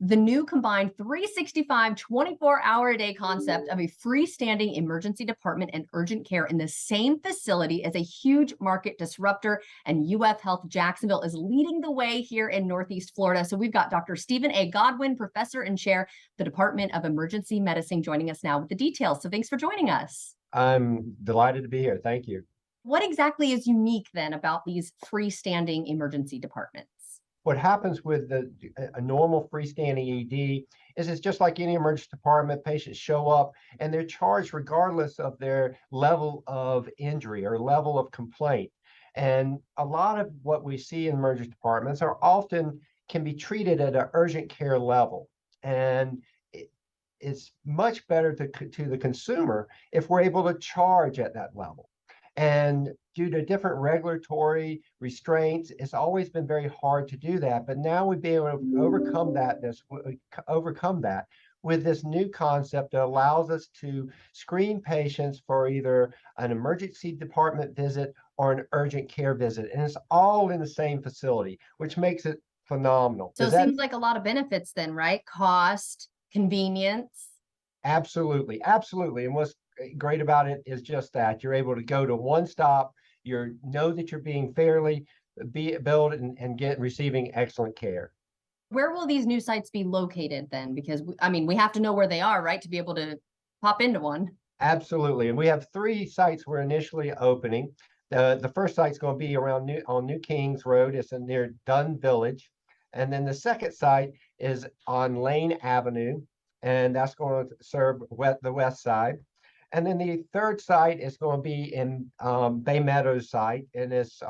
The new combined 365, 24-hour-a-day concept of a freestanding emergency department and urgent care in the same facility is a huge market disruptor, and UF Health Jacksonville is leading the way here in Northeast Florida. So we've got Dr. Stephen A. Godwin, professor and chair of the Department of Emergency Medicine, joining us now with the details. So thanks for joining us. I'm delighted to be here. Thank you. What exactly is unique then about these freestanding emergency departments? What happens with a normal freestanding ED is it's just like any emergency department. Patients show up and they're charged regardless of their level of injury or level of complaint. And a lot of what we see in emergency departments are often can be treated at an urgent care level. And it's much better to the consumer if we're able to charge at that level. And due to different regulatory restraints, it's always been very hard to do that. But now we'd be able to overcome that with this new concept that allows us to screen patients for either an emergency department visit or an urgent care visit. And it's all in the same facility, which makes it phenomenal. So it seems like a lot of benefits then, right? Cost, convenience. Absolutely. Absolutely. And what's great about it is just that you're able to go to one stop, know that you're being fairly billed and receiving excellent care. Where will these new sites be located then? Because we have to know where they are, right, to be able to pop into one. Absolutely. And we have 3 sites we're initially opening. The first site's going to be around New Kings Road. It's near Dunn Village. And then the second site is on Lane Avenue, and that's going to serve the west side. And then the third site is going to be in Bay Meadows site, and it's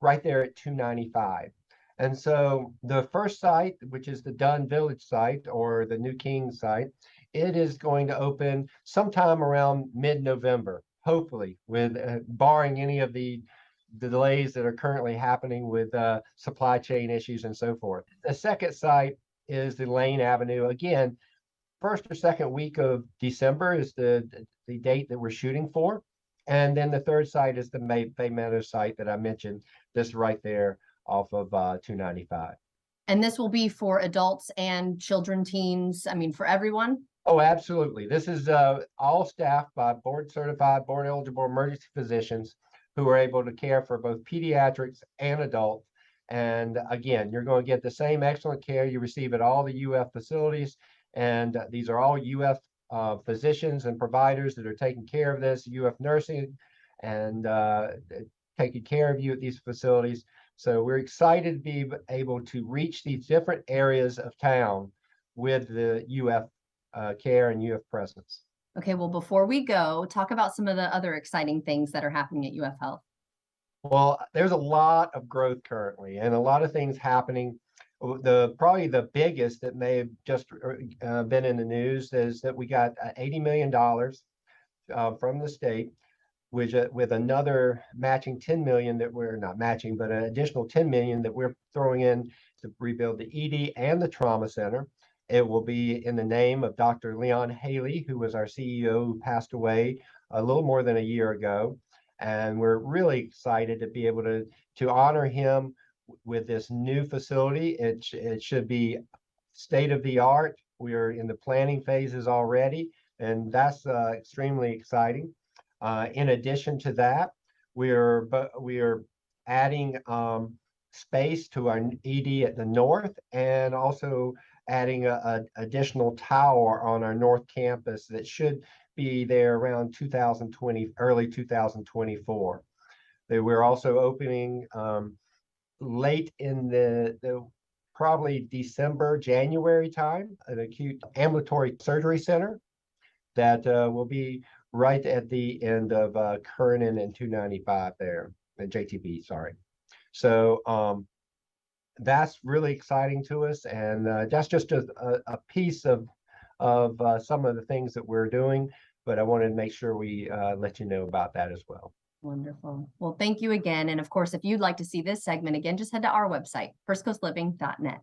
right there at 295. And so the first site, which is the Dunn Village site or the New King site, it is going to open sometime around mid-November, hopefully, with barring any of the delays that are currently happening with supply chain issues and so forth. The second site is the Lane Avenue. Again, first or second week of December is the date that we're shooting for. And then the third site is the Bay Meadows site that I mentioned, this right there off of 295. And this will be for adults and children, teens, for everyone? Oh, absolutely. This is all staffed by board-certified, board-eligible emergency physicians who are able to care for both pediatrics and adults. And again, you're going to get the same excellent care you receive at all the UF facilities. And these are all UF physicians and providers that are taking care of this, UF nursing, and taking care of you at these facilities. So we're excited to be able to reach these different areas of town with the UF care and UF presence. Okay, well, before we go, talk about some of the other exciting things that are happening at UF Health. Well, there's a lot of growth currently and a lot of things happening. Probably the biggest that may have just been in the news is that we got $80 million from the state, which with another matching 10 million that we're not matching, but an additional 10 million that we're throwing in to rebuild the ED and the trauma center. It will be in the name of Dr. Leon Haley, who was our CEO, who passed away a little more than a year ago. And we're really excited to be able to honor him with this new facility. It should be state of the art. We are in the planning phases already, and that's extremely exciting. In addition to that, we are adding space to our ED at the north, and also adding a additional tower on our north campus that should be there around 2020, early 2024. We're also opening late in the probably December, January time, an acute ambulatory surgery center that will be right at the end of Kernan and 295 there, JTB, sorry. So that's really exciting to us, and that's just a piece of some of the things that we're doing, but I wanted to make sure we let you know about that as well. Wonderful. Well, thank you again. And of course, if you'd like to see this segment again, just head to our website, firstcoastliving.net.